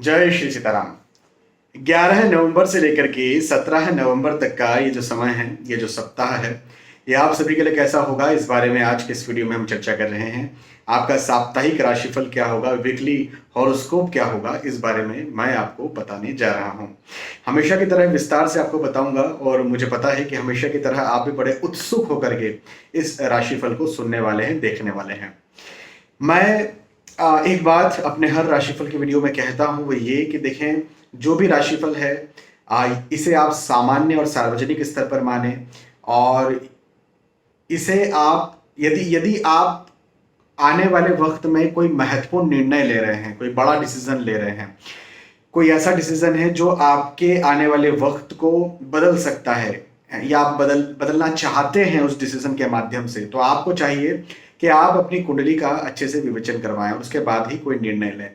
जय श्री सीताराम। 11 नवंबर से लेकर के 17 नवंबर तक का ये जो समय है, ये जो सप्ताह है, ये आप सभी के लिए कैसा होगा, इस बारे में आज के इस वीडियो में हम चर्चा कर रहे हैं। आपका साप्ताहिक राशिफल क्या होगा, वीकली हॉरोस्कोप क्या होगा, इस बारे में मैं आपको बताने जा रहा हूं। हमेशा की तरह विस्तार से आपको बताऊंगा और मुझे पता है कि हमेशा की तरह आप भी बड़े उत्सुक होकर के इस राशिफल को सुनने वाले हैं, देखने वाले हैं। मैं एक बात अपने हर राशिफल की वीडियो में कहता हूं, वो ये कि देखें, जो भी राशिफल है इसे आप सामान्य और सार्वजनिक स्तर पर माने, और इसे आप यदि यदि आप आने वाले वक्त में कोई महत्वपूर्ण निर्णय ले रहे हैं, कोई बड़ा डिसीजन ले रहे हैं, कोई ऐसा डिसीजन है जो आपके आने वाले वक्त को बदल सकता है, या आप बदलना चाहते हैं उस डिसीजन के माध्यम से, तो आपको चाहिए कि आप अपनी कुंडली का अच्छे से विवेचन करवाएं और उसके बाद ही कोई निर्णय लें।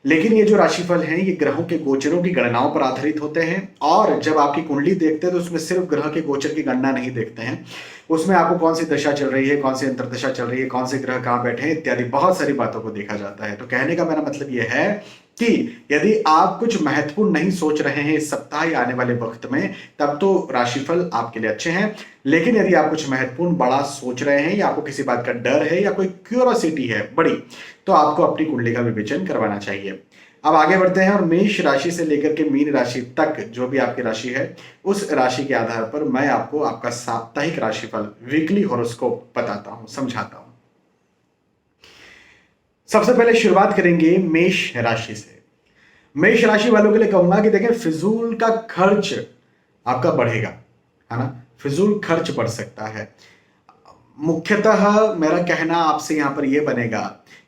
लेकिन ये जो राशिफल हैं, ये ग्रहों के गोचरों की गणनाओं पर आधारित होते हैं, और जब आपकी कुंडली देखते हैं तो उसमें सिर्फ ग्रह के गोचर की गणना नहीं देखते हैं, उसमें आपको कौन सी दशा चल रही है, कौन सी अंतर्दशा चल रही है, कौन से ग्रह कहाँ बैठे हैं, इत्यादि बहुत सारी बातों को देखा जाता है। तो कहने का मेरा मतलब यह है कि यदि आप कुछ महत्वपूर्ण नहीं सोच रहे हैं इस सप्ताह या आने वाले वक्त में, तब तो राशिफल आपके लिए अच्छे हैं। लेकिन यदि आप कुछ महत्वपूर्ण बड़ा सोच रहे हैं, या आपको किसी बात का डर है, या कोई क्यूरोसिटी है बड़ी, तो आपको अपनी कुंडली का विवेचन करवाना चाहिए। अब आगे बढ़ते हैं और मेष राशि से लेकर के मीन राशि तक जो भी आपकी राशि है, उस राशि के आधार पर मैं आपको आपका साप्ताहिक राशिफल, वीकली हॉरोस्कोप बताता हूं, समझाता हूं। सबसे पहले शुरुआत करेंगे मेष राशि से। मेष राशि वालों के लिए कहूंगा कि देखें, फिजूल का खर्च आपका बढ़ेगा, है ना। फिजूल खर्च बढ़ सकता है। मुख्यतः मेरा कहना आपसे यहां पर यह बनेगा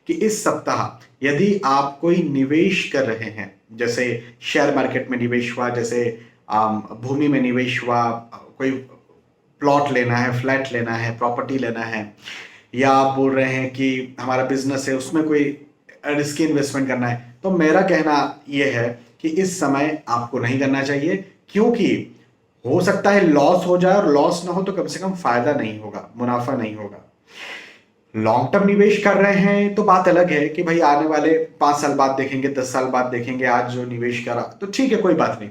कि इस सप्ताह यदि आप कोई निवेश कर रहे हैं, जैसे शेयर मार्केट में निवेश हुआ, जैसे भूमि में निवेश हुआ, कोई प्लॉट लेना है, फ्लैट लेना है, प्रॉपर्टी लेना है, या आप बोल रहे हैं कि हमारा बिजनेस है, उसमें कोई रिस्की इन्वेस्टमेंट करना है, तो मेरा कहना यह है कि इस समय आपको नहीं करना चाहिए, क्योंकि हो सकता है लॉस हो जाए, और लॉस ना हो तो कम से कम फायदा नहीं होगा, मुनाफा नहीं होगा। लॉन्ग टर्म निवेश कर रहे हैं तो बात अलग है कि भाई आने वाले 5 साल बाद देखेंगे, 10 साल बाद देखेंगे, आज जो निवेश करा तो ठीक है, कोई बात नहीं।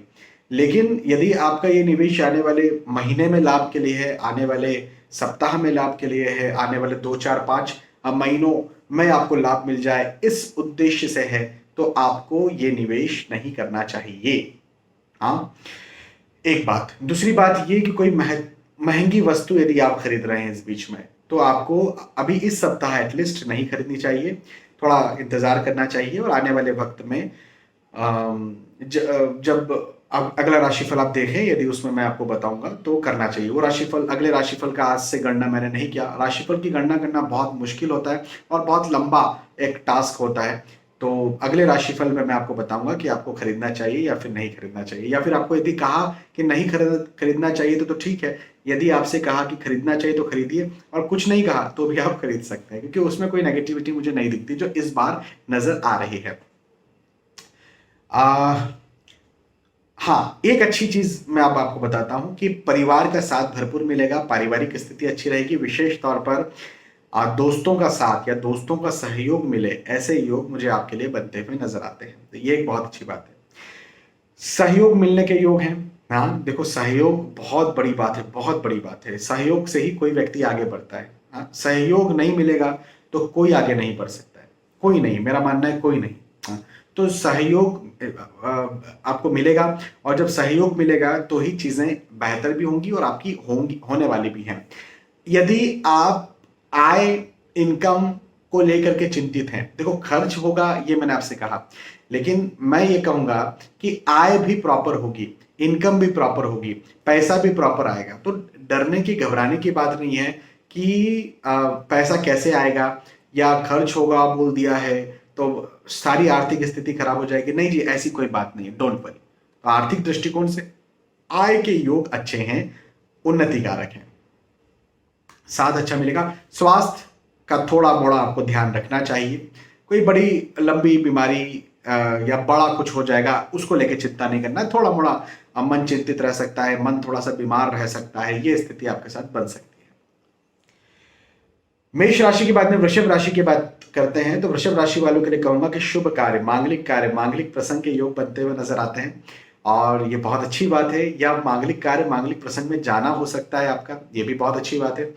लेकिन यदि आपका ये निवेश आने वाले महीने में लाभ के लिए है, आने वाले सप्ताह में लाभ के लिए है, आने वाले 2 4 5 महीनों में आपको लाभ मिल जाए, इस उद्देश्य से है, तो आपको ये निवेश नहीं करना चाहिए। हाँ, एक बात। दूसरी बात ये कि कोई महंगी वस्तु यदि आप खरीद रहे हैं इस बीच में, तो आपको अभी इस सप्ताह एटलीस्ट नहीं खरीदनी चाहिए, थोड़ा इंतजार करना चाहिए, और आने वाले वक्त में जब अगला राशिफल आप देखें, यदि उसमें मैं आपको बताऊंगा तो करना चाहिए वो राशिफल। अगले राशिफल का आज से गणना मैंने नहीं किया। राशिफल की गणना करना बहुत मुश्किल होता है और बहुत लंबा एक टास्क होता है। तो अगले राशिफल में मैं आपको बताऊंगा कि आपको खरीदना चाहिए या फिर नहीं खरीदना चाहिए, या फिर आपको यदि कहा कि नहीं खरीदना चाहिए तो ठीक है। यदि आपसे कहा कि खरीदना चाहिए तो खरीदिए, और कुछ नहीं कहा तो भी आप खरीद सकते हैं, क्योंकि उसमें कोई नेगेटिविटी मुझे नहीं दिखती जो इस बार नजर आ रही है। हाँ, एक अच्छी चीज मैं अब आपको बताता हूं कि परिवार का साथ भरपूर मिलेगा, पारिवारिक स्थिति अच्छी रहेगी, विशेष तौर पर दोस्तों का साथ या दोस्तों का सहयोग मिले, ऐसे योग मुझे आपके लिए बनते हुए नजर आते हैं। तो ये एक बहुत अच्छी बात है। सहयोग मिलने के योग हैं। हाँ देखो, सहयोग बहुत बड़ी बात है, बहुत बड़ी बात है। सहयोग से ही कोई व्यक्ति आगे बढ़ता है। हाँ, सहयोग नहीं मिलेगा तो कोई आगे नहीं बढ़ सकता है, कोई नहीं, मेरा मानना है कोई नहीं। हाँ, तो सहयोग आपको मिलेगा, और जब सहयोग मिलेगा तो ही चीजें बेहतर भी होंगी और आपकी होने वाली भी हैं। यदि आप आय, इनकम को लेकर के चिंतित हैं, देखो खर्च होगा ये मैंने आपसे कहा, लेकिन मैं ये कहूंगा कि आय भी प्रॉपर होगी, इनकम भी प्रॉपर होगी, पैसा भी प्रॉपर आएगा। तो डरने की, घबराने की बात नहीं है कि पैसा कैसे आएगा या खर्च होगा बोल दिया है तो सारी आर्थिक स्थिति खराब हो जाएगी। नहीं जी, ऐसी कोई बात नहीं है, डोंट वरी। तो आर्थिक दृष्टिकोण से आय के योग अच्छे हैं, उन्नति कारक हैं, साथ अच्छा मिलेगा। स्वास्थ्य का थोड़ा मोड़ा आपको ध्यान रखना चाहिए। कोई बड़ी लंबी बीमारी या बड़ा कुछ हो जाएगा उसको लेके चिंता नहीं करना है। थोड़ा मोड़ा मन चिंतित रह सकता है, मन थोड़ा सा बीमार रह सकता है, ये स्थिति आपके साथ बन सकती है। मेष राशि के बाद में वृषभ राशि की बात करते हैं। तो वृषभ राशि वालों के लिए कहूंगा कि शुभ कार्य मांगलिक प्रसंग के योग बनते हुए नजर आते हैं और ये बहुत अच्छी बात है। या मांगलिक कार्य मांगलिक प्रसंग में जाना हो सकता है आपका, ये भी बहुत अच्छी बात है।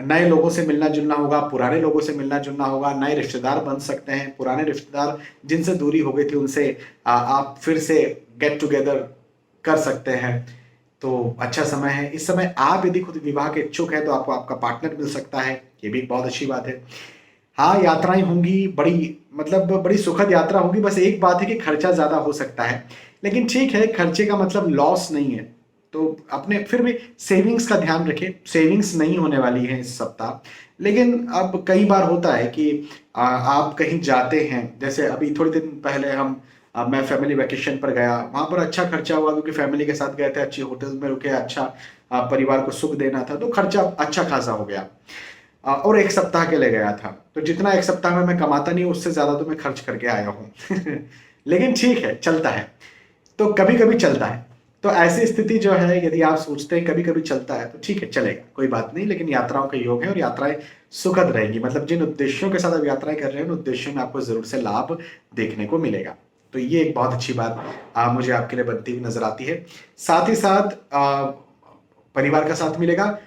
नए लोगों से मिलना जुलना होगा, पुराने लोगों से मिलना जुलना होगा, नए रिश्तेदार बन सकते हैं, पुराने रिश्तेदार जिनसे दूरी हो गई थी उनसे आप फिर से गेट टुगेदर कर सकते हैं। तो अच्छा समय है। इस समय आप यदि खुद विवाह के इच्छुक हैं तो आपको आपका पार्टनर मिल सकता है, ये भी एक बहुत अच्छी बात है। हाँ, यात्राएं होंगी, बड़ी सुखद यात्रा होगी। बस एक बात है कि खर्चा ज्यादा हो सकता है, लेकिन ठीक है, खर्चे का मतलब लॉस नहीं है। तो अपने फिर भी सेविंग्स का ध्यान रखें। सेविंग्स नहीं होने वाली है इस सप्ताह, लेकिन अब कई बार होता है कि आप कहीं जाते हैं। जैसे अभी थोड़ी दिन पहले मैं फैमिली वेकेशन पर गया, वहां पर अच्छा खर्चा हुआ क्योंकि फैमिली के साथ गए थे, अच्छी होटल में रुके, अच्छा परिवार को सुख देना था, तो खर्चा अच्छा खासा हो गया। और एक सप्ताह के लिए गया था, तो जितना एक सप्ताह में मैं कमाता नहीं उससे ज्यादा तो मैं खर्च करके आया हूँ लेकिन ठीक है, चलता है। तो कभी कभी चलता है। तो ऐसी स्थिति जो है, यदि आप सोचते हैं कभी कभी चलता है तो ठीक है, चलेगा, कोई बात नहीं। लेकिन यात्राओं के योग है और यात्राएं सुखद रहेंगी। मतलब जिन उद्देश्यों के साथ आप यात्राएं कर रहे हैं उन उद्देश्यों में आपको जरूर से लाभ देखने को मिलेगा। तो ये एक बहुत अच्छी बात मुझे आपके लिए बनती हुई नजर आती है। साथ ही साथ परिवार का साथ मिलेगा।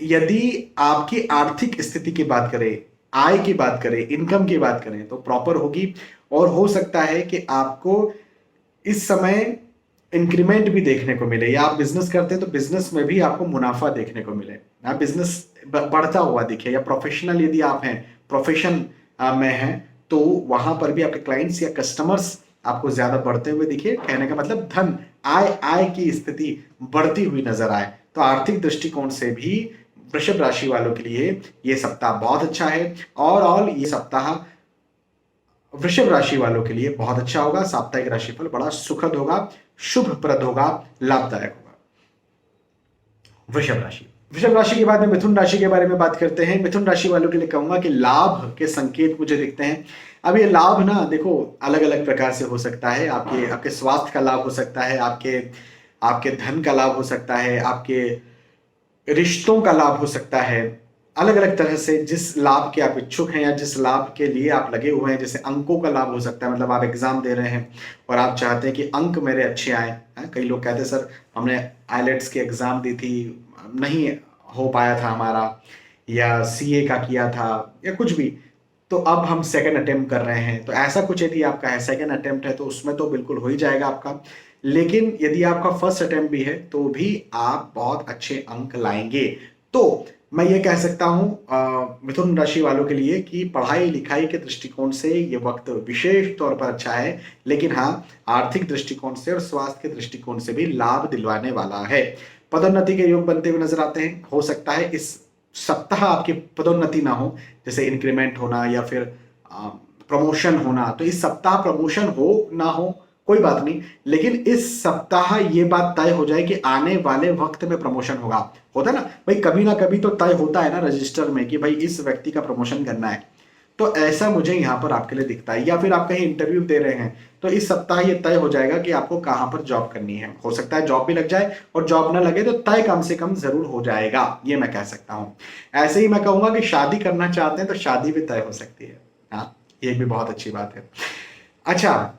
यदि आपकी आर्थिक स्थिति की बात करें, आय की बात करें, इनकम की बात करें तो प्रॉपर होगी। और हो सकता है कि आपको इस समय इंक्रीमेंट भी देखने को मिले, या आप बिजनेस करते हैं तो बिजनेस में भी आपको मुनाफा देखने को मिले, आप बिजनेस बढ़ता हुआ दिखे। या प्रोफेशनल यदि आप हैं, प्रोफेशन में हैं, तो वहां पर भी आपके क्लाइंट्स या कस्टमर्स आपको ज्यादा बढ़ते हुए दिखे। कहने का मतलब धन, आय की स्थिति बढ़ती हुई नजर आए। तो आर्थिक दृष्टिकोण से भी वृषभ राशि वालों के लिए ये सप्ताह बहुत अच्छा है। और ऑल ये सप्ताह वृषभ राशि वालों के लिए बहुत अच्छा होगा। साप्ताहिक राशिफल बड़ा सुखद होगा, शुभप्रद होगा, लाभदायक होगा। वृषभ राशि के बाद में मिथुन राशि के बारे में बात करते हैं। मिथुन राशि वालों के लिए कहूंगा कि लाभ के संकेत मुझे दिखते हैं। अब ये लाभ ना देखो, अलग अलग प्रकार से हो सकता है। आपके आपके स्वास्थ्य का लाभ हो सकता है, आपके आपके धन का लाभ हो सकता है, आपके रिश्तों का लाभ हो सकता है। अलग अलग तरह से जिस लाभ के आप इच्छुक हैं या जिस लाभ के लिए आप लगे हुए हैं, जैसे अंकों का लाभ हो सकता है। मतलब आप एग्जाम दे रहे हैं और आप चाहते हैं कि अंक मेरे अच्छे आए। कई लोग कहते हैं सर हमने आईलेट्स की एग्जाम दी थी, नहीं हो पाया था हमारा, या सीए का किया था, या कुछ भी, तो अब हम सेकंड अटेम्प्ट कर रहे हैं। तो ऐसा कुछ यदि आपका है, सेकंड अटेम्प्ट है, तो उसमें तो बिल्कुल हो ही जाएगा आपका। लेकिन यदि आपका फर्स्ट अटेम्प्ट भी है तो भी आप बहुत अच्छे अंक लाएंगे। तो मैं ये कह सकता हूं मिथुन राशि वालों के लिए कि पढ़ाई लिखाई के दृष्टिकोण से ये वक्त विशेष तौर पर अच्छा है। लेकिन हाँ, आर्थिक दृष्टिकोण से और स्वास्थ्य के दृष्टिकोण से भी लाभ दिलवाने वाला है। पदोन्नति के योग बनते हुए नजर आते हैं। हो सकता है इस सप्ताह आपकी पदोन्नति ना हो, जैसे इंक्रीमेंट होना या फिर प्रमोशन होना। तो इस सप्ताह प्रमोशन हो ना हो कोई बात नहीं, लेकिन इस सप्ताह ये बात तय हो जाए कि आने वाले वक्त में प्रमोशन होगा। होता है ना भाई, कभी ना कभी तो तय होता है ना रजिस्टर में कि भाई इस व्यक्ति का प्रमोशन करना है। तो ऐसा मुझे यहाँ पर आपके लिए दिखता है। या फिर आप कहीं इंटरव्यू दे रहे हैं तो इस सप्ताह ये तय हो जाएगा कि आपको कहाँ पर जॉब करनी है। हो सकता है जॉब भी लग जाए, और जॉब ना लगे तो तय कम से कम जरूर हो जाएगा, ये मैं कह सकता हूँ। ऐसे ही मैं कहूंगा कि शादी करना चाहते हैं तो शादी भी तय हो सकती है। हाँ, ये भी बहुत अच्छी बात है। अच्छा,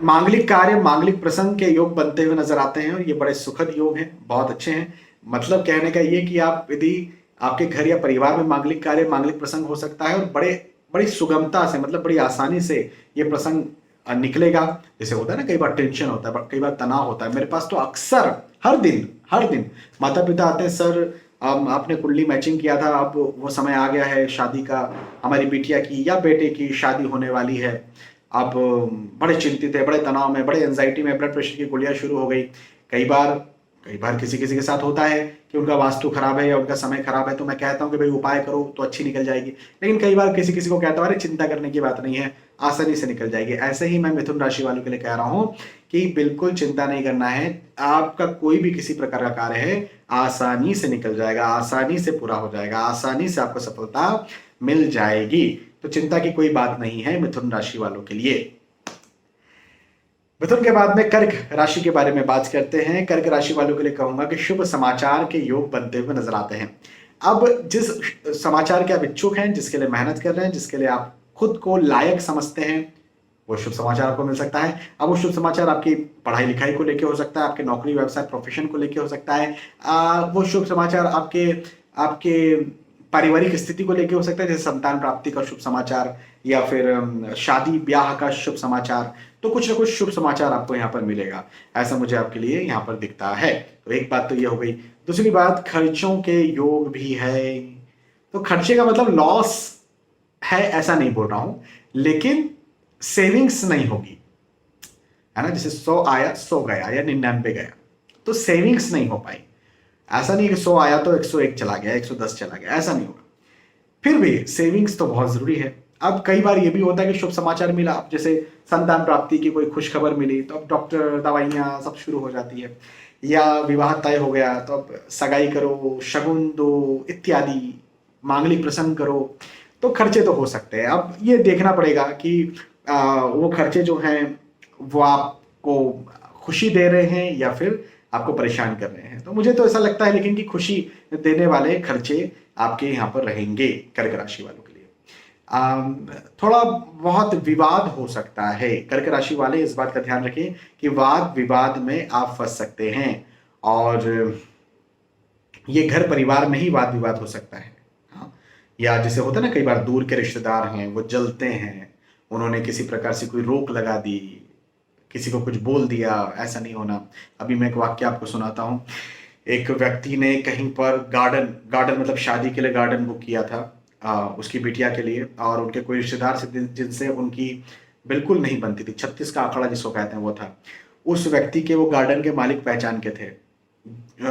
मांगलिक कार्य मांगलिक प्रसंग के योग बनते हुए नजर आते हैं और ये बड़े सुखद योग हैं, बहुत अच्छे हैं। मतलब कहने का ये कि आप यदि आपके घर या परिवार में मांगलिक कार्य मांगलिक प्रसंग हो सकता है और बड़ी सुगमता से, मतलब बड़ी आसानी से ये प्रसंग निकलेगा। जैसे होता है ना, कई बार टेंशन होता है, कई बार तनाव होता है। मेरे पास तो अक्सर हर दिन माता पिता आते हैं, सर आपने कुंडली मैचिंग किया था, अब वो समय आ गया है शादी का, हमारी बिटिया की या बेटे की शादी होने वाली है। आप बड़े चिंतित है, बड़े तनाव में, बड़े एंजाइटी में, ब्लड प्रेशर की गोलियां शुरू हो गई। कई बार किसी किसी के साथ होता है कि उनका वास्तु खराब है या उनका समय खराब है, तो मैं कहता हूं कि भाई उपाय करो तो अच्छी निकल जाएगी। लेकिन कई बार किसी किसी को कहता हूं अरे चिंता करने की बात नहीं है, आसानी से निकल जाएगी। ऐसे ही मैं मिथुन राशि वालों के लिए कह रहा हूं कि बिल्कुल चिंता नहीं करना है। आपका कोई भी किसी प्रकार का कार्य है, आसानी से निकल जाएगा, आसानी से पूरा हो जाएगा, आसानी से आपको सफलता मिल जाएगी। तो चिंता की कोई बात नहीं है मिथुन राशि वालों के लिए। मिथुन के बाद में कर्क राशि के बारे में बात करते हैं। कर्क राशि वालों के लिए कहूंगा कि शुभ समाचार के योग बनते हुए नजर आते हैं। अब जिस समाचार के आप इच्छुक हैं, जिसके लिए मेहनत कर रहे हैं, जिसके लिए आप खुद को लायक समझते हैं, वो शुभ समाचार आपको मिल सकता है। अब वो शुभ समाचार आपकी पढ़ाई लिखाई को लेकर हो सकता है, आपके नौकरी व्यवसाय प्रोफेशन को लेकर हो सकता है। वो शुभ समाचार आपके आपके पारिवारिक स्थिति को लेकर हो सकता है, जैसे संतान प्राप्ति का शुभ समाचार या फिर शादी ब्याह का शुभ समाचार। तो कुछ ना कुछ शुभ समाचार आपको यहाँ पर मिलेगा, ऐसा मुझे आपके लिए यहाँ पर दिखता है। तो एक बात तो ये हो गई। दूसरी बात, खर्चों के योग भी है। तो खर्चे का मतलब लॉस है ऐसा नहीं बोल रहा हूं, लेकिन सेविंग्स नहीं होगी, है ना। जैसे 100 आया 100 गया या 99 गया, तो सेविंग्स नहीं हो पाई। ऐसा नहीं कि 100 आया तो 101 चला गया, 110 चला गया, ऐसा नहीं होगा। फिर भी सेविंग्स तो बहुत जरूरी है। अब कई बार ये भी होता है कि शुभ समाचार मिला, जैसे संतान प्राप्ति की कोई खुश खबर मिली, तो अब डॉक्टर दवाइयाँ सब शुरू हो जाती है, या विवाह तय हो गया तो अब सगाई करो, शगुन दो इत्यादि, मांगलिक प्रसंग करो। तो खर्चे तो हो सकते हैं। अब ये देखना पड़ेगा कि वो खर्चे जो हैं वो आपको खुशी दे रहे हैं या फिर आपको परेशान कर रहे हैं। तो मुझे तो ऐसा लगता है लेकिन कि खुशी देने वाले खर्चे आपके यहाँ पर रहेंगे कर्क राशि वालों के लिए। थोड़ा बहुत विवाद हो सकता है। कर्क राशि वाले इस बात का ध्यान रखें कि वाद विवाद में आप फंस सकते हैं, और ये घर परिवार में ही वाद विवाद हो सकता है। हाँ, या जैसे होता है ना, कई बार दूर के रिश्तेदार हैं वो जलते हैं, उन्होंने किसी प्रकार से कोई रोक लगा दी, किसी को कुछ बोल दिया, ऐसा नहीं होना। अभी मैं एक वाक्य आपको सुनाता हूँ। एक व्यक्ति ने कहीं पर गार्डन गार्डन मतलब शादी के लिए गार्डन बुक किया था उसकी बिटिया के लिए, और उनके कोई रिश्तेदार से जिनसे उनकी बिल्कुल नहीं बनती थी, 36 का आंकड़ा जिसको कहते हैं वो था। उस व्यक्ति के वो गार्डन के मालिक पहचान के थे।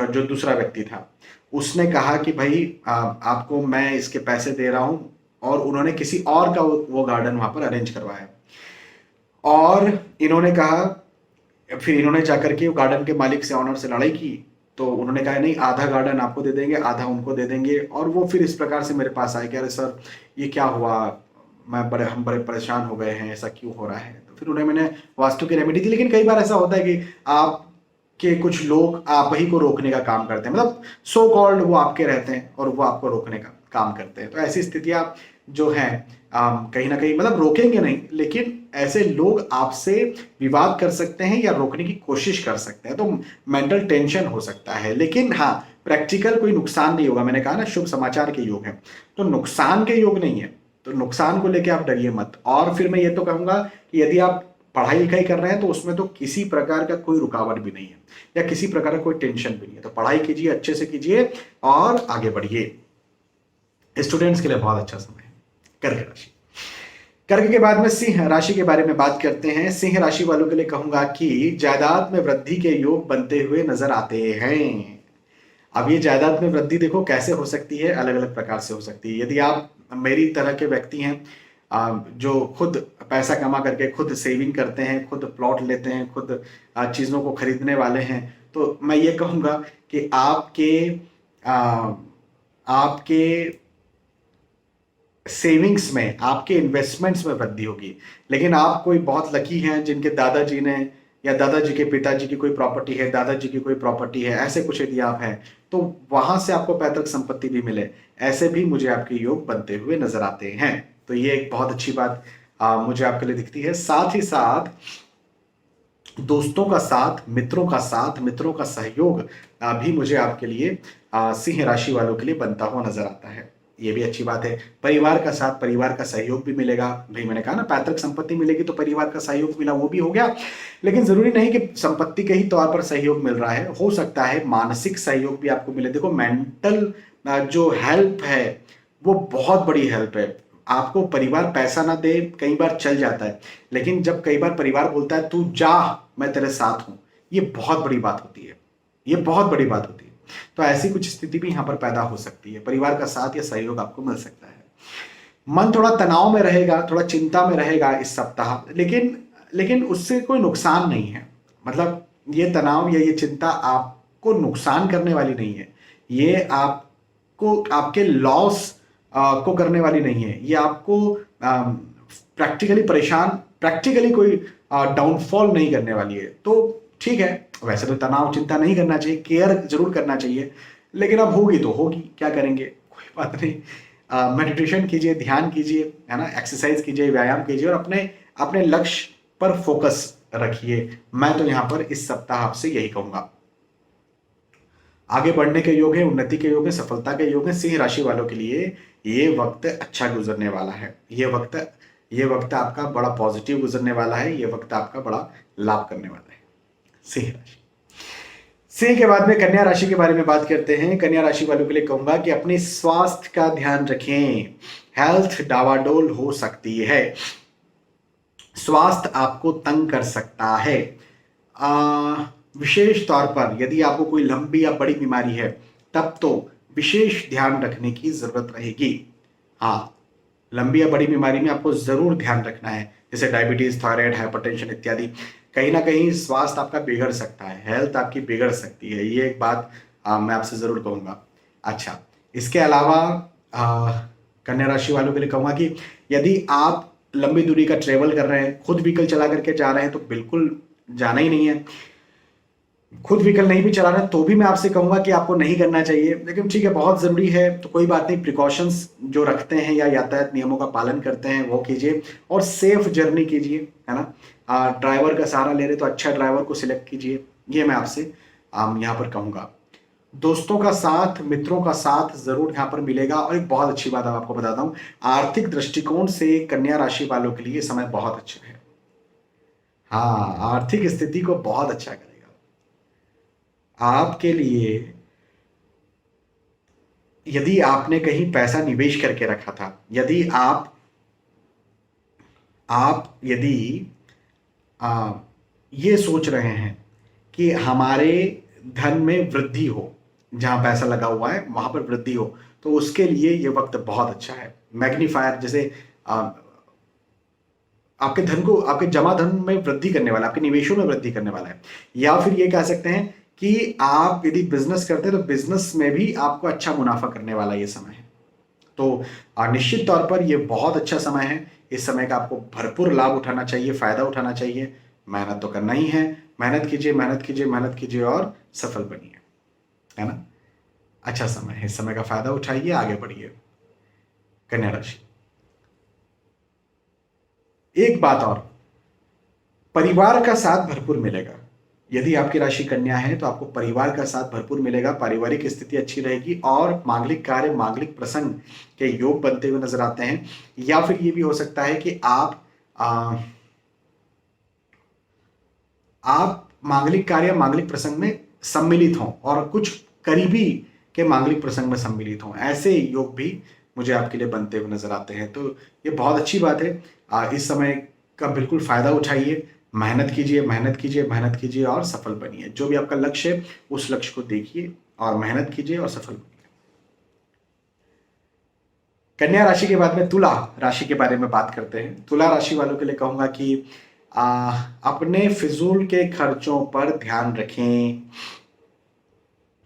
जो दूसरा व्यक्ति था उसने कहा कि भाई आपको मैं इसके पैसे दे रहा हूँ, और उन्होंने किसी और का वो गार्डन वहां पर अरेंज करवाया। और इन्होंने कहा, फिर इन्होंने जाकर के गार्डन के मालिक से, ऑनर से लड़ाई की। तो उन्होंने कहा नहीं, आधा गार्डन आपको दे देंगे, आधा उनको दे देंगे। और वो फिर इस प्रकार से मेरे पास आए कि अरे सर ये क्या हुआ, हम बड़े परेशान हो गए हैं, ऐसा क्यों हो रहा है। तो फिर उन्हें मैंने वास्तु की रेमेडी दी। लेकिन कई बार ऐसा होता है कि आप के कुछ लोग आप ही को रोकने का काम करते हैं, मतलब सो कॉल्ड वो आपके रहते हैं और वो आपको रोकने का काम करते हैं। तो ऐसी स्थितियां जो हैं कहीं ना कहीं, मतलब रोकेंगे नहीं, लेकिन ऐसे लोग आपसे विवाद कर सकते हैं या रोकने की कोशिश कर सकते हैं। तो मेंटल टेंशन हो सकता है, लेकिन हाँ, प्रैक्टिकल कोई नुकसान नहीं होगा। मैंने कहा ना शुभ समाचार के योग हैं, तो नुकसान के योग नहीं है। तो नुकसान को लेकर आप डरिए मत। और फिर मैं ये तो कहूंगा कि यदि आप पढ़ाई लिखाई कर रहे हैं तो उसमें तो किसी प्रकार का कोई रुकावट भी नहीं है, या किसी प्रकार का कोई टेंशन भी नहीं है। तो पढ़ाई कीजिए, अच्छे से कीजिए और आगे बढ़िए। स्टूडेंट्स के लिए बहुत अच्छा समय है। कर्क राशि। कर्क के बाद में सिंह राशि के बारे में बात करते हैं। सिंह राशि वालों के लिए कहूंगा कि जायदाद में वृद्धि के योग बनते हुए नजर आते हैं। अब ये जायदाद में वृद्धि देखो कैसे हो सकती है, अलग अलग प्रकार से हो सकती है। यदि आप मेरी तरह के व्यक्ति हैं जो खुद पैसा कमा करके खुद सेविंग करते हैं, खुद प्लॉट लेते हैं, खुद चीज़ों को खरीदने वाले हैं, तो मैं ये कहूँगा कि आपके सेविंग्स में, आपके इन्वेस्टमेंट्स में वृद्धि होगी। लेकिन आप कोई बहुत लकी हैं जिनके दादाजी ने या दादाजी के पिताजी की कोई प्रॉपर्टी है, दादाजी की कोई प्रॉपर्टी है, ऐसे कुछ यदि आप हैं तो वहां से आपको पैतृक संपत्ति भी मिले, ऐसे भी मुझे आपके योग बनते हुए नजर आते हैं। तो ये एक बहुत अच्छी बात मुझे आपके लिए दिखती है। साथ ही साथ दोस्तों का साथ, मित्रों का सहयोग भी मुझे आपके लिए सिंह राशि वालों के लिए बनता हुआ नजर आता है। ये भी अच्छी बात है। परिवार का साथ, परिवार का सहयोग भी मिलेगा। भाई मैंने कहा ना पैतृक संपत्ति मिलेगी तो परिवार का सहयोग मिला, वो भी हो गया। लेकिन जरूरी नहीं कि संपत्ति के ही तौर पर सहयोग मिल रहा है, हो सकता है मानसिक सहयोग भी आपको मिले। देखो मेंटल जो हेल्प है वो बहुत बड़ी हेल्प है। आपको परिवार पैसा ना दे कई बार चल जाता है, लेकिन जब कई बार परिवार बोलता है तू जा मैं तेरे साथ हूं, ये बहुत बड़ी बात होती है। ये बहुत बड़ी बात होती है। तो ऐसी कुछ स्थिति भी यहां पर पैदा हो सकती है। परिवार का साथ या सहयोग आपको मिल सकता है। मन थोड़ा तनाव में रहेगा, थोड़ा चिंता में रहेगा इस सप्ताह, लेकिन उससे कोई नुकसान नहीं है। मतलब ये तनाव या ये चिंता आपको नुकसान करने वाली नहीं है, ये आपको आपके लॉस को करने वाली नहीं है। ये आपको प्रैक्टिकली कोई डाउनफॉल नहीं करने वाली है। तो ठीक है, वैसे तो तनाव चिंता नहीं करना चाहिए, केयर जरूर करना चाहिए, लेकिन अब होगी तो होगी, क्या करेंगे, कोई बात नहीं। मेडिटेशन कीजिए, ध्यान कीजिए, है ना, एक्सरसाइज कीजिए, व्यायाम कीजिए, और अपने अपने लक्ष्य पर फोकस रखिए। मैं तो यहाँ पर इस सप्ताह आपसे यही कहूंगा। आगे बढ़ने के योग है, उन्नति के योग है, सफलता के योग है। सिंह राशि वालों के लिए ये वक्त अच्छा गुजरने वाला है। ये वक्त आपका बड़ा पॉजिटिव गुजरने वाला है। ये वक्त आपका बड़ा लाभ करने वाला है। सिंह राशि। सिंह के बाद में कन्या राशि के बारे में बात करते हैं। कन्या राशि वालों के लिए कहूंगा कि अपने स्वास्थ्य का ध्यान रखें। हेल्थ डावाडोल हो सकती है, स्वास्थ्य आपको तंग कर सकता है। विशेष तौर पर यदि आपको कोई लंबी या बड़ी बीमारी है, तब तो विशेष ध्यान रखने की जरूरत रहेगी। हाँ, लंबी या बड़ी बीमारी में आपको जरूर ध्यान रखना है, जैसे डायबिटीज, थायराइड, हाइपरटेंशन इत्यादि। कहीं ना कहीं स्वास्थ्य आपका बिगड़ सकता है, हेल्थ आपकी बिगड़ सकती है, ये एक बात मैं आपसे जरूर कहूंगा। अच्छा, इसके अलावा कन्या राशि वालों के लिए कहूंगा कि यदि आप लंबी दूरी का ट्रेवल कर रहे हैं, खुद व्हीकल चला करके जा रहे हैं, तो बिल्कुल जाना ही नहीं है। खुद व्हीकल नहीं भी चला रहे हैं तो भी मैं आपसे कहूंगा कि आपको नहीं करना चाहिए, लेकिन ठीक है, बहुत जरूरी है तो कोई बात नहीं, प्रिकॉशंस जो रखते हैं या यातायात नियमों का पालन करते हैं वो कीजिए, और सेफ जर्नी कीजिए, है ना। ड्राइवर का सहारा ले रहे तो अच्छा ड्राइवर को सिलेक्ट कीजिए, ये मैं आपसे यहाँ पर कहूंगा। दोस्तों का साथ, मित्रों का साथ जरूर यहाँ पर मिलेगा। और एक बहुत अच्छी बात आपको बताता हूँ, आर्थिक दृष्टिकोण से कन्या राशि वालों के लिए समय बहुत अच्छा है। हाँ, आर्थिक स्थिति को बहुत अच्छा करेगा आपके लिए। यदि आपने कहीं पैसा निवेश करके रखा था, यदि आप यदि आ, ये सोच रहे हैं कि हमारे धन में वृद्धि हो, जहां पैसा लगा हुआ है वहां पर वृद्धि हो, तो उसके लिए ये वक्त बहुत अच्छा है। मैग्नीफायर जैसे आ, आपके धन को, आपके जमा धन में वृद्धि करने वाला, आपके निवेशों में वृद्धि करने वाला है। या फिर ये कह सकते हैं कि आप यदि बिजनेस करते हैं तो बिजनेस में भी आपको अच्छा मुनाफा करने वाला ये समय है। तो निश्चित तौर पर ये बहुत अच्छा समय है। इस समय का आपको भरपूर लाभ उठाना चाहिए, फायदा उठाना चाहिए। मेहनत तो करना ही है, मेहनत कीजिए, मेहनत कीजिए, मेहनत कीजिए और सफल बनिए, है ना। अच्छा समय है, इस समय का फायदा उठाइए, आगे बढ़िए। कन्या राशि। एक बात और, परिवार का साथ भरपूर मिलेगा। यदि आपकी राशि कन्या है तो आपको परिवार का साथ भरपूर मिलेगा, पारिवारिक स्थिति अच्छी रहेगी, और मांगलिक कार्य, मांगलिक प्रसंग के योग बनते हुए नजर आते हैं। या फिर ये भी हो सकता है कि आप मांगलिक कार्य, मांगलिक प्रसंग में सम्मिलित हों, और कुछ करीबी के मांगलिक प्रसंग में सम्मिलित हों। ऐसे योग भी मुझे आपके लिए बनते हुए नजर आते हैं। तो ये बहुत अच्छी बात है। इस समय का बिल्कुल फायदा उठाइए, मेहनत कीजिए, मेहनत कीजिए, मेहनत कीजिए और सफल बनिए। जो भी आपका लक्ष्य है उस लक्ष्य को देखिए और मेहनत कीजिए और सफल बनिए। कन्या राशि के बाद में तुला राशि के बारे में बात करते हैं। तुला राशि वालों के लिए कहूंगा कि अपने फिजूल के खर्चों पर ध्यान रखें।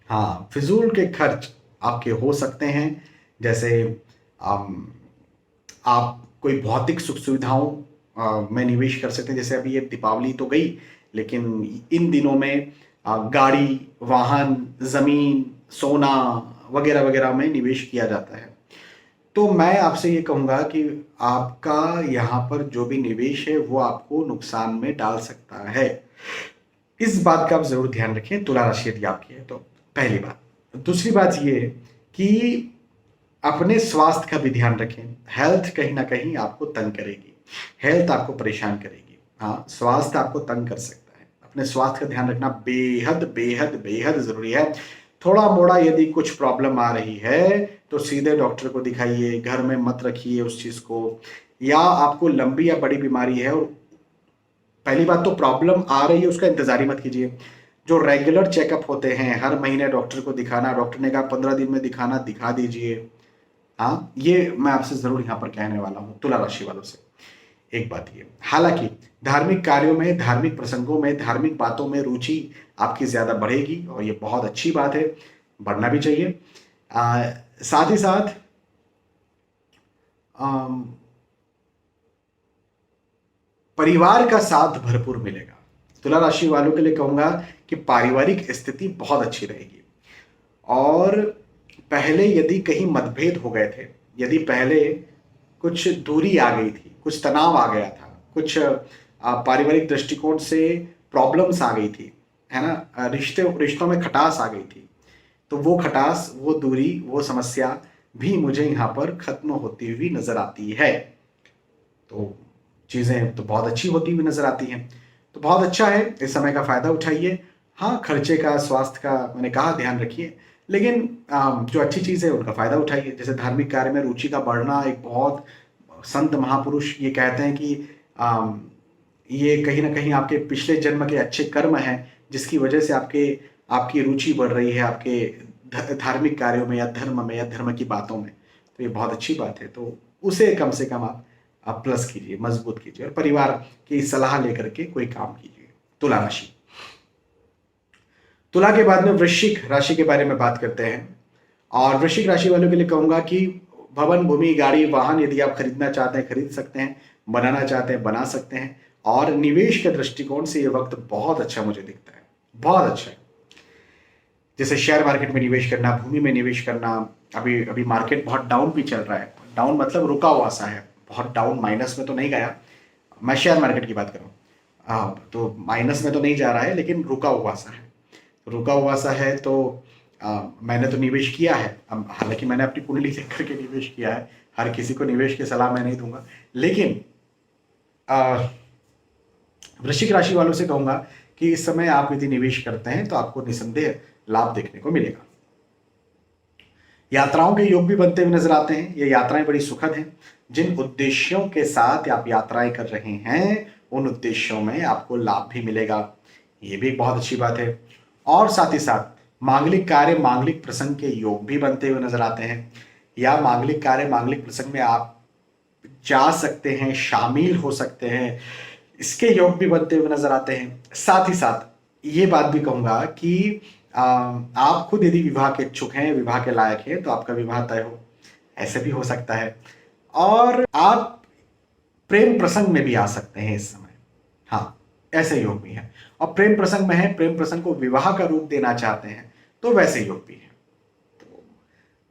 हाँ, फिजूल के खर्च आपके हो सकते हैं, जैसे अम, आप कोई भौतिक सुख सुविधाओं में निवेश कर सकते हैं। जैसे अभी ये दीपावली तो गई, लेकिन इन दिनों में गाड़ी, वाहन, जमीन, सोना वगैरह वगैरह में निवेश किया जाता है। तो मैं आपसे ये कहूंगा कि आपका यहाँ पर जो भी निवेश है वो आपको नुकसान में डाल सकता है। इस बात का आप जरूर ध्यान रखें, तुला राशि यदि आपकी है तो। पहली बात। दूसरी बात ये कि अपने स्वास्थ्य का भी ध्यान रखें। हेल्थ कहीं ना कहीं आपको तंग करेगी, हेल्थ आपको परेशान करेगी। हाँ, स्वास्थ्य आपको तंग कर सकता है। अपने स्वास्थ्य का ध्यान रखना बेहद बेहद बेहद जरूरी है। थोड़ा मोड़ा यदि कुछ प्रॉब्लम आ रही है तो सीधे डॉक्टर को दिखाइए, घर में मत रखिए उस चीज को। या आपको लंबी या बड़ी बीमारी है, और पहली बात तो प्रॉब्लम आ रही है उसका इंतजार ही मत कीजिए। जो रेगुलर चेकअप होते हैं, हर महीने डॉक्टर को दिखाना, डॉक्टर ने कहा 15 दिन में दिखाना, दिखा दीजिए। हाँ, ये मैं आपसे जरूर यहाँ पर कहने वाला हूँ तुला राशि वालों से। एक बात ये, हालांकि धार्मिक कार्यों में, धार्मिक प्रसंगों में, धार्मिक बातों में रुचि आपकी ज्यादा बढ़ेगी, और ये बहुत अच्छी बात है, बढ़ना भी चाहिए। साथ ही साथ परिवार का साथ भरपूर मिलेगा। तुला राशि वालों के लिए कहूंगा कि पारिवारिक स्थिति बहुत अच्छी रहेगी। और पहले यदि कहीं मतभेद हो गए थे, यदि पहले कुछ दूरी आ गई थी, कुछ तनाव आ गया था, कुछ पारिवारिक दृष्टिकोण से प्रॉब्लम्स आ गई थी, है ना, रिश्तों में खटास आ गई थी, तो वो खटास, वो दूरी, वो समस्या भी मुझे यहाँ पर खत्म होती हुई नजर आती है। तो चीज़ें तो बहुत अच्छी होती हुई नजर आती हैं। तो बहुत अच्छा है, इस समय का फायदा उठाइए। हाँ, खर्चे का, स्वास्थ्य का मैंने कहा ध्यान रखिए, लेकिन जो अच्छी चीज़ है उनका फायदा उठाइए। जैसे धार्मिक कार्य में रुचि का बढ़ना, एक बहुत संत महापुरुष ये कहते हैं कि ये कहीं ना कहीं आपके पिछले जन्म के अच्छे कर्म हैं, जिसकी वजह से आपकी रुचि बढ़ रही है आपके धार्मिक कार्यों में या धर्म में या धर्म की बातों में। तो ये बहुत अच्छी बात है। तो उसे कम से कम आप प्लस कीजिए, मजबूत कीजिए, और परिवार की सलाह लेकर के कोई काम कीजिए। तुला राशि। तुला के बाद में वृश्चिक राशि के बारे में बात करते हैं। और वृश्चिक राशि वालों के लिए कहूंगा कि भवन, भूमि, गाड़ी, वाहन यदि आप खरीदना चाहते हैं खरीद सकते हैं, बनाना चाहते हैं बना सकते हैं। और निवेश के दृष्टिकोण से ये वक्त बहुत अच्छा मुझे दिखता है, बहुत अच्छा है। जैसे शेयर मार्केट में निवेश करना, भूमि में निवेश करना। अभी अभी मार्केट बहुत डाउन भी चल रहा है, डाउन मतलब रुका हुआ सा है, बहुत डाउन, माइनस में तो नहीं गया, मैं शेयर मार्केट की बात कर रहा हूँ। तो माइनस में तो नहीं जा रहा है, लेकिन रुका हुआ सा है, रुका हुआ सा है। तो मैंने तो निवेश किया है, हालांकि मैंने अपनी कुंडली देख करके निवेश किया है, हर किसी को निवेश की सलाह मैं नहीं दूंगा, लेकिन वृश्चिक राशि वालों से कहूंगा कि इस समय आप यदि निवेश करते हैं तो आपको निसंदेह लाभ देखने को मिलेगा। यात्राओं के योग भी बनते हुए नजर आते हैं। ये यात्राएं बड़ी सुखद हैं। जिन उद्देश्यों के साथ आप यात्राएं कर रहे हैं, उन उद्देश्यों में आपको लाभ भी मिलेगा, ये भी एक बहुत अच्छी बात है। और साथ ही साथ मांगलिक कार्य, मांगलिक प्रसंग के योग भी बनते हुए नजर आते हैं, या मांगलिक कार्य, मांगलिक प्रसंग में आप जा सकते हैं, शामिल हो सकते हैं, इसके योग भी बनते हुए नजर आते हैं। साथ ही साथ ये बात भी कहूंगा कि आप खुद यदि विवाह के इच्छुक हैं, विवाह के लायक हैं, तो आपका विवाह तय हो, ऐसे भी हो सकता है। और आप प्रेम प्रसंग में भी आ सकते हैं इस समय, हाँ, ऐसे योग भी हैं। और प्रेम प्रसंग में है, प्रेम प्रसंग को विवाह का रूप देना चाहते हैं, तो वैसे योग भी है। तो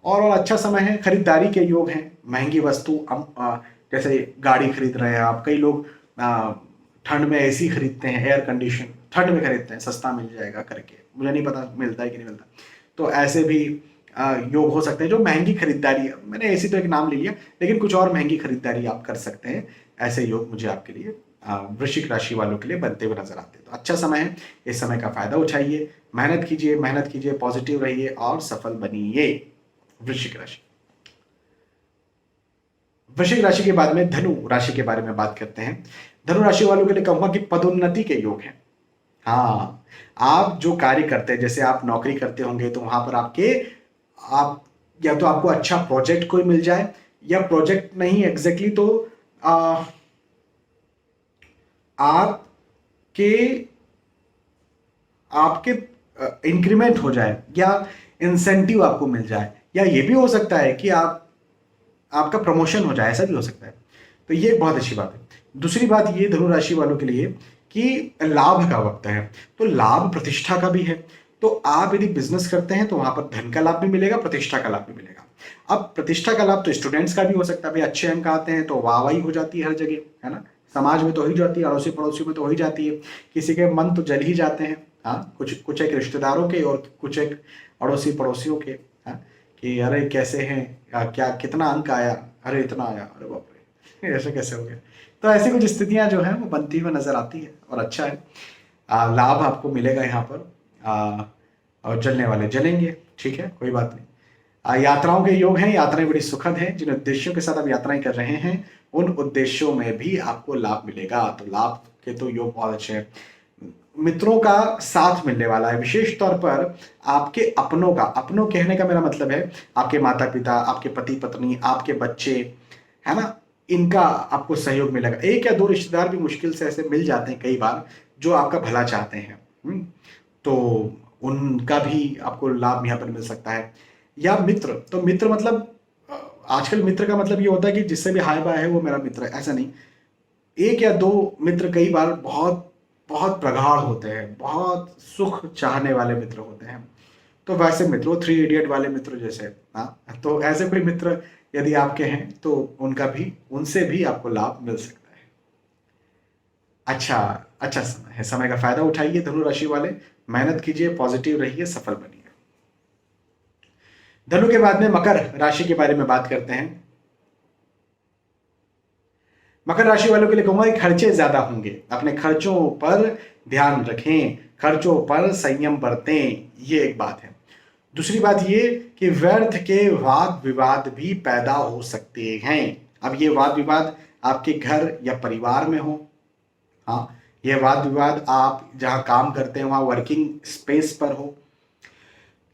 और अच्छा समय है। खरीदारी के योग हैं, महंगी वस्तु, जैसे गाड़ी खरीद रहे हैं आप, कई लोग ठंड में एसी खरीदते हैं, एयर कंडीशन ठंड में खरीदते हैं, सस्ता मिल जाएगा करके, मुझे नहीं पता मिलता है कि नहीं मिलता। तो ऐसे भी योग हो सकते हैं जो महंगी खरीदारी है। मैंने एसी तो एक नाम ले लिया, लेकिन कुछ और महंगी खरीदारी आप कर सकते हैं। ऐसे योग मुझे आपके लिए वृश्चिक राशि वालों के लिए बनते हुए नजर आते हैं। तो अच्छा समय है, इस समय का फायदा उठाइए, मेहनत कीजिए, पॉजिटिव रहिए और सफल बनिए। वृश्चिक राशि। वृश्चिक राशि के बाद में धनु राशि के बारे में बात करते हैं। धनु राशि वालों के लिए कहूंगा कि पदोन्नति के योग हैं। हाँ, आप जो कार्य करते हैं, जैसे आप नौकरी करते होंगे, तो वहां पर आप या तो आपको अच्छा प्रोजेक्ट कोई मिल जाए, या प्रोजेक्ट नहीं एग्जैक्टली, तो आपके आपके इंक्रीमेंट हो जाए, या इंसेंटिव आपको मिल जाए, या ये भी हो सकता है कि आपका प्रमोशन हो जाए, ऐसा भी हो सकता है। तो ये बहुत अच्छी बात है। दूसरी बात ये धनु राशि वालों के लिए कि लाभ का वक्त है, तो लाभ प्रतिष्ठा का भी है। तो आप यदि बिजनेस करते हैं तो वहां पर धन का लाभ भी मिलेगा, प्रतिष्ठा का लाभ भी मिलेगा। अब प्रतिष्ठा का लाभ तो स्टूडेंट्स का भी हो सकता है, भाई अच्छे अंक आते हैं तो वाहवाही हो जाती है हर जगह, है ना, समाज में तो हो ही जाती है, अड़ोसी पड़ोसी में तो हो ही जाती है, किसी के मन तो जल ही जाते हैं। हाँ, कुछ एक रिश्तेदारों के और कुछ एक अड़ोसी पड़ोसियों के, हाँ, कि अरे कैसे हैं, क्या कितना अंक आया, अरे इतना आया, अरे बाप रे ऐसे कैसे हो गया। तो ऐसी कुछ स्थितियां जो हैं वो बनती हुई नजर आती है, और अच्छा है, लाभ आपको मिलेगा यहाँ पर। और जलने वाले जलेंगे, ठीक है, कोई बात नहीं। यात्राओं के योग हैं, यात्राएं बड़ी सुखद हैं। जिन उद्देश्यों के साथ आप यात्राएं कर रहे हैं, उन उद्देश्यों में भी आपको लाभ मिलेगा। तो लाभ के तो योग बहुत अच्छे हैं। मित्रों का साथ मिलने वाला है, विशेष तौर पर आपके अपनों का, अपनों कहने का मेरा मतलब है आपके माता पिता, आपके पति पत्नी, आपके बच्चे, है ना, इनका आपको सहयोग मिलेगा। एक या दो रिश्तेदार भी मुश्किल से ऐसे मिल जाते हैं कई बार, जो आपका भला चाहते हैं, तो उनका भी आपको लाभ यहाँ पर मिल सकता है। या मित्र, तो मित्र मतलब आजकल मित्र का मतलब ये होता है कि जिससे भी हाय बाय है वो मेरा मित्र है, ऐसा नहीं। एक या दो मित्र कई बार बहुत बहुत प्रगाढ़ होते हैं, बहुत सुख चाहने वाले मित्र होते हैं। तो वैसे मित्रों, थ्री इडियट वाले मित्र जैसे, हाँ, तो ऐसे कोई मित्र यदि आपके हैं तो उनसे भी आपको लाभ मिल सकता है। अच्छा, अच्छा समय है, समय का फायदा उठाइए धनु राशि वाले, मेहनत कीजिए, पॉजिटिव रहिए, सफल बनिए। धनु के बाद में मकर राशि के बारे में बात करते हैं। मकर राशि वालों के लिए कहूंगा कि खर्चे ज्यादा होंगे, अपने खर्चों पर ध्यान रखें, खर्चों पर संयम बरतें, ये एक बात है। दूसरी बात ये कि व्यर्थ के वाद विवाद भी पैदा हो सकते हैं। अब ये वाद विवाद आपके घर या परिवार में हो, हाँ, ये वाद विवाद आप जहां काम करते हैं वहां वर्किंग स्पेस पर हो,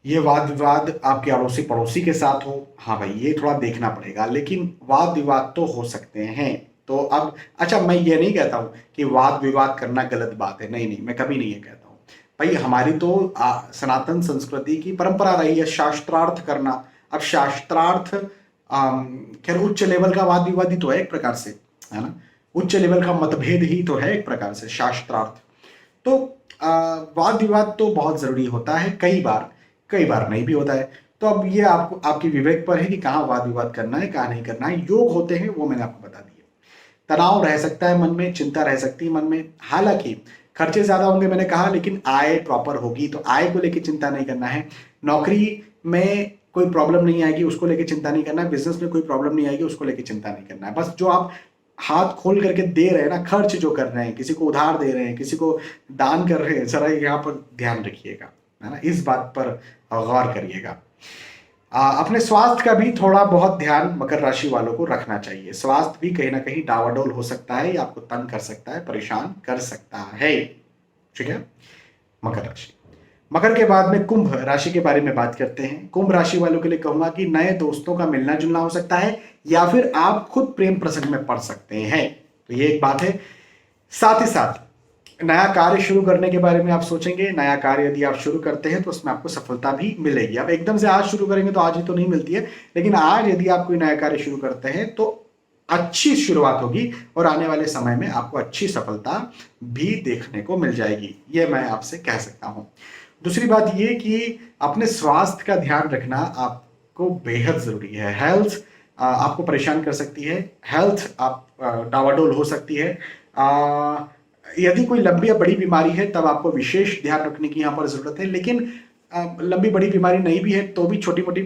ये वाद विवाद आपके अड़ोसी पड़ोसी के साथ हो, हाँ भाई ये थोड़ा देखना पड़ेगा, लेकिन वाद विवाद तो हो सकते हैं। तो अब अच्छा, मैं ये नहीं कहता हूं कि वाद विवाद करना गलत बात है, नहीं नहीं, मैं कभी नहीं ये कहता हूं। भाई हमारी तो सनातन संस्कृति की परंपरा रही है शास्त्रार्थ करना। अब शास्त्रार्थ खैर उच्च लेवल का वाद विवाद ही तो है एक प्रकार से, है ना, उच्च लेवल का मतभेद ही तो है एक प्रकार से शास्त्रार्थ। तो वाद विवाद तो बहुत जरूरी होता है, कई बार नहीं भी होता है। तो अब ये आपको आपकी विवेक पर है कि कहाँ वाद विवाद करना है, कहाँ नहीं करना है। योग होते हैं वो मैंने आपको बता दिए। तनाव रह सकता है मन में, चिंता रह सकती है मन में, हालांकि खर्चे ज्यादा होंगे मैंने कहा, लेकिन आय प्रॉपर होगी, तो आय को लेकर चिंता नहीं करना है। नौकरी में कोई प्रॉब्लम नहीं आएगी, उसको लेकर चिंता नहीं करना है। बिजनेस में कोई प्रॉब्लम नहीं आएगी, उसको लेकर चिंता नहीं करना है। बस जो आप हाथ खोल करके दे रहे हैं ना, खर्च जो कर रहे हैं, किसी को उधार दे रहे हैं, किसी को दान कर रहे हैं, जरा यहाँ पर ध्यान रखिएगा, है ना, इस बात पर गौर करिएगा। अपने स्वास्थ्य का भी थोड़ा बहुत ध्यान मकर राशि वालों को रखना चाहिए। स्वास्थ्य भी कहीं ना कहीं डावाडोल हो सकता है या आपको तंग कर सकता है, परेशान कर सकता है। ठीक है, मकर राशि। मकर के बाद में कुंभ राशि के बारे में बात करते हैं। कुंभ राशि वालों के लिए कहूंगा कि नए दोस्तों का मिलना जुलना हो सकता है, या फिर आप खुद प्रेम प्रसंग में पड़ सकते हैं, तो ये एक बात है। साथ ही साथ नया कार्य शुरू करने के बारे में आप सोचेंगे। नया कार्य यदि आप शुरू करते हैं तो उसमें आपको सफलता भी मिलेगी। आप एकदम से आज शुरू करेंगे तो आज ही तो नहीं मिलती है, लेकिन आज यदि आप कोई नया कार्य शुरू करते हैं तो अच्छी शुरुआत होगी और आने वाले समय में आपको अच्छी सफलता भी देखने को मिल जाएगी, ये मैं आपसे कह सकता हूं। दूसरी बात ये कि अपने स्वास्थ्य का ध्यान रखना आपको बेहद जरूरी है। हेल्थ आपको परेशान कर सकती है, हेल्थ आप डावाडोल हो सकती है। यदि कोई लंबी या बड़ी बीमारी है तब आपको विशेष ध्यान रखने की यहाँ पर जरूरत है, लेकिन लंबी बड़ी बीमारी नहीं भी है तो भी छोटी मोटी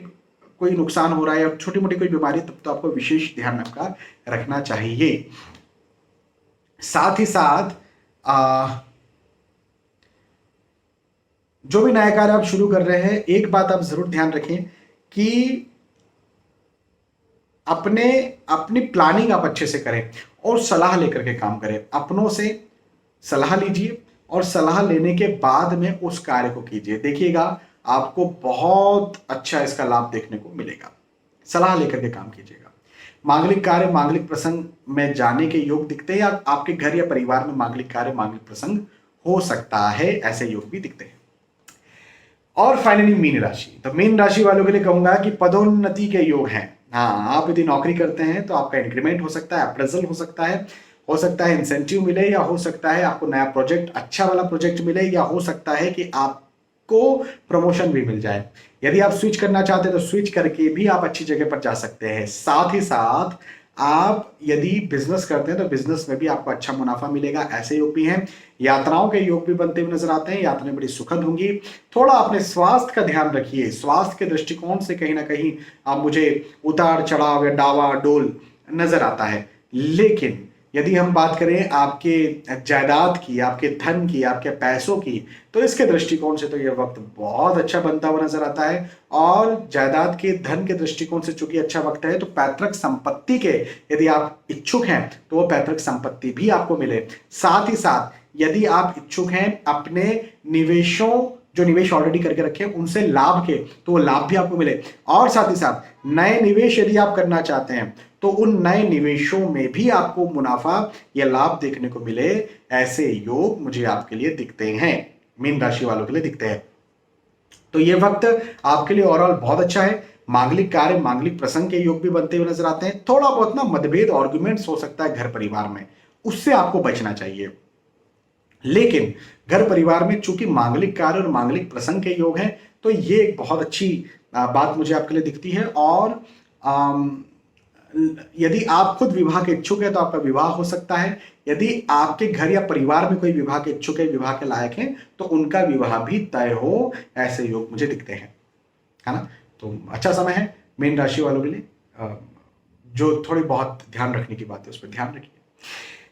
कोई नुकसान हो रहा है या छोटी मोटी कोई बीमारी, तब तो आपको विशेष ध्यान आपका रखना चाहिए। साथ ही साथ जो भी नया कार्य आप शुरू कर रहे हैं, एक बात आप जरूर ध्यान रखें कि अपनी प्लानिंग आप अच्छे से करें और सलाह लेकर के काम करें। अपनों से सलाह लीजिए और सलाह लेने के बाद में उस कार्य को कीजिए, देखिएगा आपको बहुत अच्छा इसका लाभ देखने को मिलेगा। सलाह लेकर के काम कीजिएगा। मांगलिक कार्य, मांगलिक प्रसंग में जाने के योग दिखते हैं, या आपके घर या परिवार में मांगलिक कार्य, मांगलिक प्रसंग हो सकता है, ऐसे योग भी दिखते हैं। और फाइनली मीन राशि। तो मीन राशि वालों के लिए कहूंगा कि पदोन्नति के योग हैं। हाँ, आप यदि नौकरी करते हैं तो आपका इंक्रीमेंट हो सकता है, अप्रेजल हो सकता है इंसेंटिव मिले, या हो सकता है आपको नया प्रोजेक्ट, अच्छा वाला प्रोजेक्ट मिले, या हो सकता है कि आपको प्रमोशन भी मिल जाए। यदि आप स्विच करना चाहते हैं तो स्विच करके भी आप अच्छी जगह पर जा सकते हैं। साथ ही साथ आप यदि बिजनेस करते हैं तो बिजनेस में भी आपको अच्छा मुनाफा मिलेगा, ऐसे योग भी हैं। यात्राओं के योग भी बनते हुए नजर आते हैं, यात्राएं बड़ी सुखद होंगी। थोड़ा अपने स्वास्थ्य का ध्यान रखिए। स्वास्थ्य के दृष्टिकोण से कहीं ना कहीं आप मुझे उतार चढ़ाव या डावा डोल नजर आता है, लेकिन यदि हम बात करें आपके जायदाद की, आपके धन की, आपके पैसों की, तो इसके दृष्टिकोण से तो यह वक्त बहुत अच्छा बनता हुआ नजर आता है। और जायदाद के, धन के दृष्टिकोण से चूंकि अच्छा वक्त है, तो पैतृक संपत्ति के यदि आप इच्छुक हैं तो वो पैतृक संपत्ति भी आपको मिले। साथ ही साथ यदि आप इच्छुक हैं अपने निवेशों, जो निवेश ऑलरेडी करके रखे उनसे लाभ के, तो वो लाभ भी आपको मिले। और साथ ही साथ नए निवेश यदि आप करना चाहते हैं तो उन नए निवेशों में भी आपको मुनाफा या लाभ देखने को मिले, ऐसे योग मुझे आपके लिए दिखते हैं, मीन राशि वालों के लिए दिखते हैं। तो ये वक्त आपके लिए ओवरऑल बहुत अच्छा है। मांगलिक कार्य, मांगलिक प्रसंग के योग भी बनते हुए नजर आते हैं। थोड़ा बहुत ना मतभेद, आर्गुमेंट्स हो सकता है घर परिवार में, उससे आपको बचना चाहिए। लेकिन घर परिवार में चूंकि मांगलिक कार्य और मांगलिक प्रसंग के योग है, तो ये एक बहुत अच्छी बात मुझे आपके लिए दिखती है। और यदि आप खुद विवाह के इच्छुक है तो आपका विवाह हो सकता है। यदि आपके घर या परिवार में कोई विवाह के इच्छुक है, विवाह के लायक है, तो उनका विवाह भी तय हो, ऐसे योग मुझे दिखते हैं, है ना। तो अच्छा समय है मीन राशि वालों के लिए। जो थोड़ी बहुत ध्यान रखने की बात है उस पर ध्यान रखिए।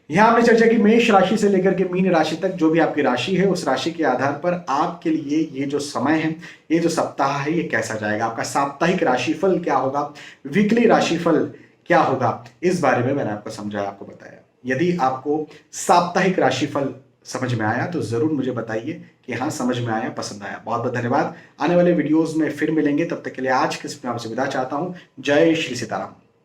यहां हमने चर्चा की मेष राशि से लेकर के मीन राशि तक, जो भी आपकी राशि है उस राशि के आधार पर आपके लिए ये जो समय है, ये जो सप्ताह है, ये कैसा जाएगा। आपका साप्ताहिक राशिफल क्या होगा, वीकली राशिफल क्या होगा, इस बारे में मैंने आपको समझाया, आपको बताया। यदि आपको साप्ताहिक राशिफल समझ में आया तो जरूर मुझे बताइए कि हाँ समझ में आया, पसंद आया। बहुत बहुत धन्यवाद। आने वाले वीडियोस में फिर मिलेंगे, तब तक के लिए आज के इसमें आपसे विदा चाहता हूं। जय श्री सीताराम।